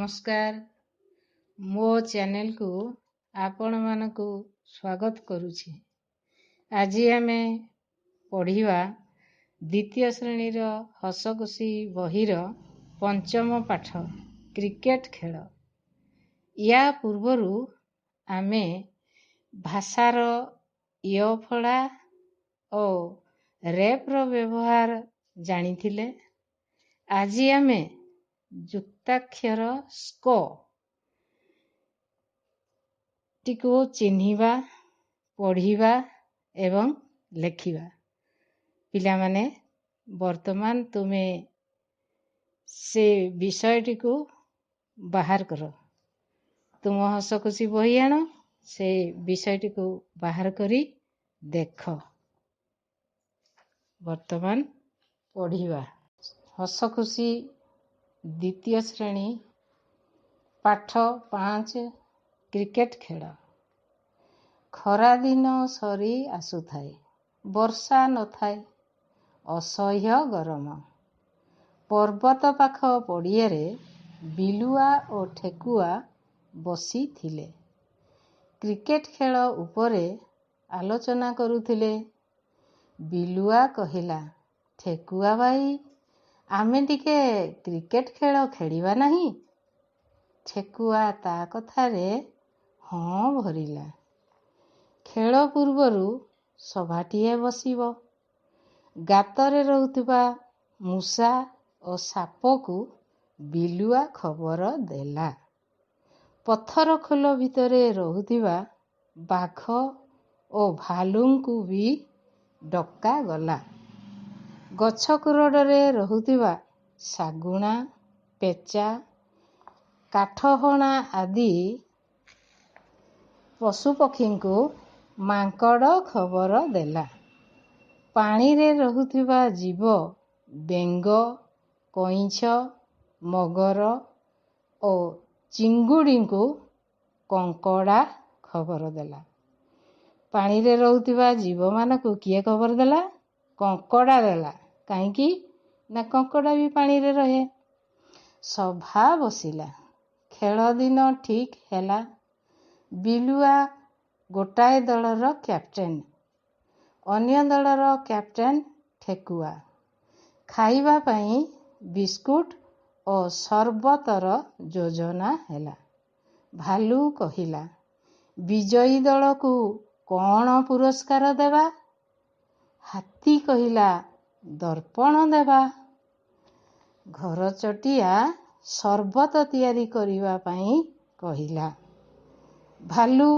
नमस्कार मो चैनल को आपण मानकु स्वागत करुछि। आज आमे पढ़िवा द्वितीय श्रेणीर हस खुशी बहिर पंचम पाठ क्रिकेट खेल। या पूर्वरु आमे भाषार इयफड़ा और रेप्र व्यवहार जानिथिले। आज आमे युक्ताक्षर स्क टिको चिन्हिबा, पढ़िबा एवं लेखिबा। पिला माने वर्तमान तुमे से विषयटी को बाहर करो। तुम हस खुशी बही आण, से विषयटी को बाहर करी देख। वर्तमान पढ़िबा। हस खुशी द्वितीय श्रेणी पाठ 5 क्रिकेट खेल। खरा दिन सरी आसुथाए, वर्षा न थाए, असह्य गरम। पर्वत पाख पड़ियारे बिलुआ और ठेकुआ बसी थिले। क्रिकेट खेल उपरे आलोचना करुथिले। बिलुआ कहिला, ठेकुआ भाई आमे टिके क्रिकेट खेल खेलिबा नहीं? ठेकुआ ता कथारे हाँ भरिला। खेल पूर्वरु सभाटिए बसिबो। गातरे रहुथिबा मूसा और सापकु बिलुआ खबर देला। पत्थर खोल भितरे रहुथिबा बाघ और भालुंकु भी डका गला। गछ कुरडरे रहुथिबा सागुणा, पेचा, काठहणा आदि पशुपक्षी को मांकड़ खबर देला। पानी रे रहुथिबा जीव बेंग, कईंछ, मगर और चिंगुड़ी को कंकड़ा खबर देला। पानी रे रहुथिबा जीव मानकु किए खबर देला? कंकड़ा देला। काईकी ना कंकड़ा भी पानी रे रहे। सभा बसिला। खेल दिन ठीक हैला। बिलुआ गोटाए दलर कैप्टेन, अन्य दलर कैप्टेन ठेकुआ। खाइबा पई बिस्कुट और सरबतर योजना हैला। भालू कहिला, विजयी दल को कौन पुरस्कार देवा? हाथी कहिला, दर्पण देवा। घर चटिया सरबत तैयारी करिबा पई कहिला। भालू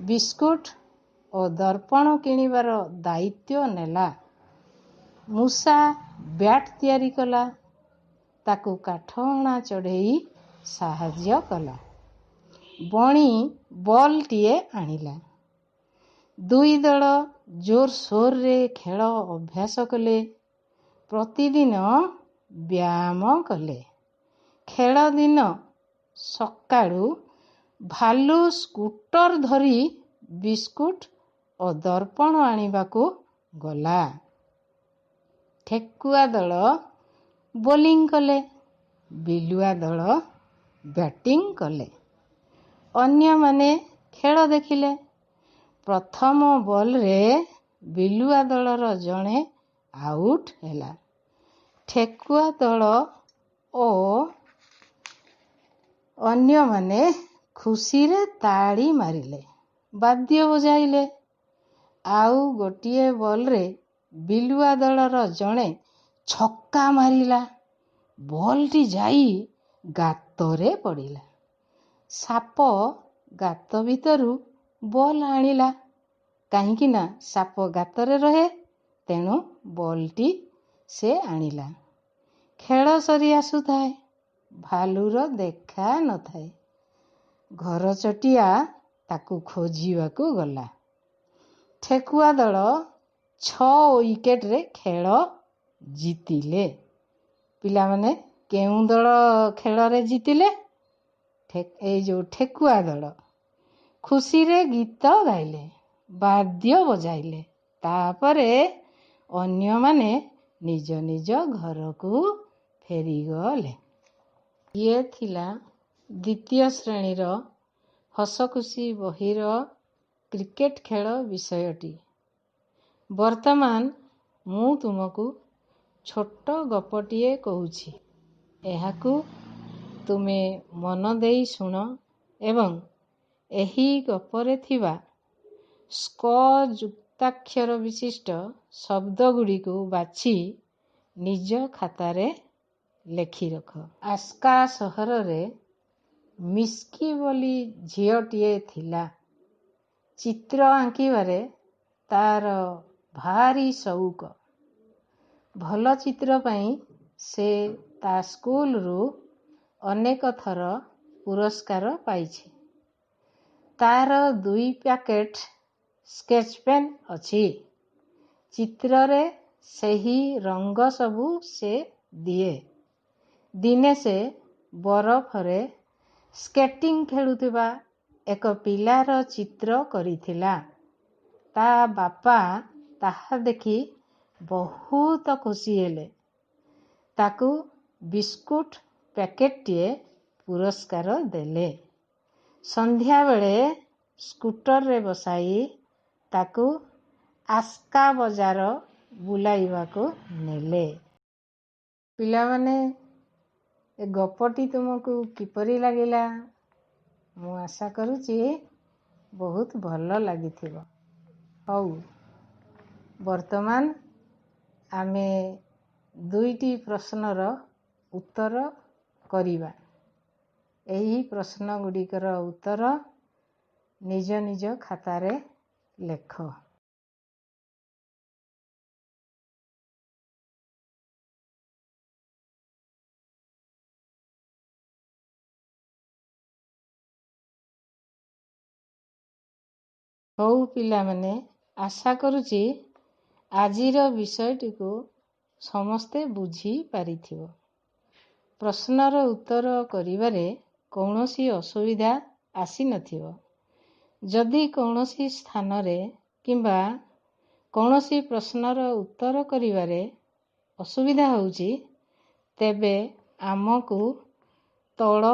बिस्कुट और दर्पण किनिबार दायित्व नेला। मूसा बैट तैयारी कला। ताकू काठहणा चढ़ेई साहाଯ୍य कला। बणी बॉल टिए आनिला। दुई दल जोर सोर रे खेल अभ्यास कले। प्रतिदिन व्यायाम कले। खेल दिन सकाळू भालू स्कूटर धरी बिस्कुट और दर्पण आनिबाकू गला। ठेकुआ दल बोलिंग कले। बिलुआ दल बैटिंग कले। अन्य माने खेल देखिले। प्रथम बॉल रे बिलुआ दलर जणे आउट हैला। ठेकुआ दल ओ अन्य माने खुशी रे ताड़ी मारिले, वाद्य बजाइले। आउ गोटिए बॉल रे बिलुआ दलर जणे छक्का मारिला। बॉल टी जाई गातरे पड़िला। साप गात भितरु बॉल आनिला। काहींकी ना साप गातरे रहे, तेणु बॉल टी से आनिला। खेल सरी आसुथाए। भालुर देखा न थाए। घर चटिया ताकू खोजिबाकू गला। ठेकुआ दल 6 विकेट रे खेल जीतिले। पिला माने केउ दल खेल रे जीतिले? ए जो ठेकुआ दल। खुशी रे गीत गाइले, वाद्य बजाइले। तापरे अन्य माने निज निज घर को फेरी गले। ये थिला ଦ୍ୱିତୀୟ ଶ୍ରେଣୀର ହସ ଖୁସି ବହିର କ୍ରିକେଟ ଖେଳ ବିଷୟଟି। ବର୍ତ୍ତମାନ ମୁଁ ତୁମକୁ ଛୋଟ ଗପଟିଏ କହୁଛି। ଏହାକୁ ତୁମେ ମନ ଦେଇ ଶୁଣ ଏବଂ ଏହି ଗପରେ ଥିବା ଯୁକ୍ତାକ୍ଷର ବିଶିଷ୍ଟ ଶବ୍ଦଗୁଡ଼ିକୁ ବାଛି ନିଜ ଖାତାରେ ଲେଖି ରଖ। ଆସ୍କା ସହରରେ ମିସ୍କି ବୋଲି ଝିଅଟିଏ ଥିଲା। ଚିତ୍ର ଆଙ୍କିବାରେ ତାର ଭାରି ସଉକ। ଭଲ ଚିତ୍ର ପାଇଁ ସେ ତା ସ୍କୁଲରୁ ଅନେକ ଥର ପୁରସ୍କାର ପାଇଛି। ତାର 2 ପ୍ୟାକେଟ ସ୍କେଚ ପେନ୍ ଅଛି। ଚିତ୍ରରେ ସେହି ରଙ୍ଗ ସବୁ ସେ ଦିଏ। ଦିନେ ସେ ବରଫରେ ସ୍କେଟିଂ ଖେଳୁଥିବା ଏକ ପିଲାର ଚିତ୍ର କରିଥିଲା। ତା ବାପା ତାହା ଦେଖି ବହୁତ ଖୁସି ହେଲେ। ତାକୁ ବିସ୍କୁଟ ପ୍ୟାକେଟଟିଏ ପୁରସ୍କାର ଦେଲେ। ସନ୍ଧ୍ୟାବେଳେ ସ୍କୁଟରରେ ବସାଇ ତାକୁ ଆସ୍କା ବଜାର ବୁଲାଇବାକୁ ନେଲେ। ପିଲାମାନେ, ଏ ଗପଟି ତୁମକୁ କିପରି ଲାଗିଲା? ମୁଁ ଆଶା କରୁଛି ବହୁତ ଭଲ ଲାଗିଥିବ। ହଉ, ବର୍ତ୍ତମାନ ଆମେ 2ଟି ପ୍ରଶ୍ନର ଉତ୍ତର କରିବା। ଏହି ପ୍ରଶ୍ନଗୁଡ଼ିକର ଉତ୍ତର ନିଜ ନିଜ ଖାତାରେ ଲେଖ। ହଉ ପିଲାମାନେ, ଆଶା କରୁଛି ଆଜିର ବିଷୟଟିକୁ ସମସ୍ତେ ବୁଝି ପାରିଥିବ। ପ୍ରଶ୍ନର ଉତ୍ତର କରିବାରେ କୌଣସି ଅସୁବିଧା ଆସିନଥିବ। ଯଦି କୌଣସି ସ୍ଥାନରେ କିମ୍ବା କୌଣସି ପ୍ରଶ୍ନର ଉତ୍ତର କରିବାରେ ଅସୁବିଧା ହେଉଛି, ତେବେ ଆମକୁ ତଳ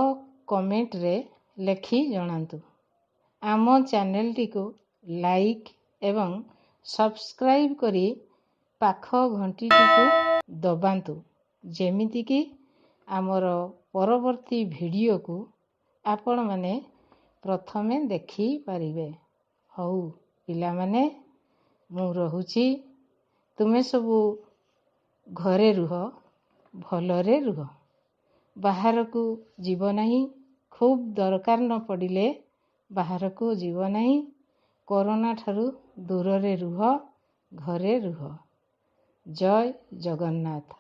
କମେଣ୍ଟରେ ଲେଖି ଜଣାନ୍ତୁ। ଆମ ଚ୍ୟାନେଲଟିକୁ ଲାଇକ୍ ଏବଂ ସବସ୍କ୍ରାଇବ୍ କରି ପାଖ ଘଣ୍ଟିଟିକୁ ଦବାନ୍ତୁ, ଯେମିତିକି ଆମର ପରବର୍ତ୍ତୀ ଭିଡ଼ିଓକୁ ଆପଣମାନେ ପ୍ରଥମେ ଦେଖିପାରିବେ। ହଉ ପିଲାମାନେ, ମୁଁ ରହୁଛି। ତୁମେ ସବୁ ଘରେ ରୁହ, ଭଲରେ ରୁହ। ବାହାରକୁ ଯିବ ନାହିଁ। ଖୁବ୍ ଦରକାର ନ ପଡ଼ିଲେ ବାହାରକୁ ଯିବ ନାହିଁ। କରୋନା ଠାରୁ ଦୂରରେ ରୁହ, ଘରେ ରୁହ। ଜୟ ଜଗନ୍ନାଥ।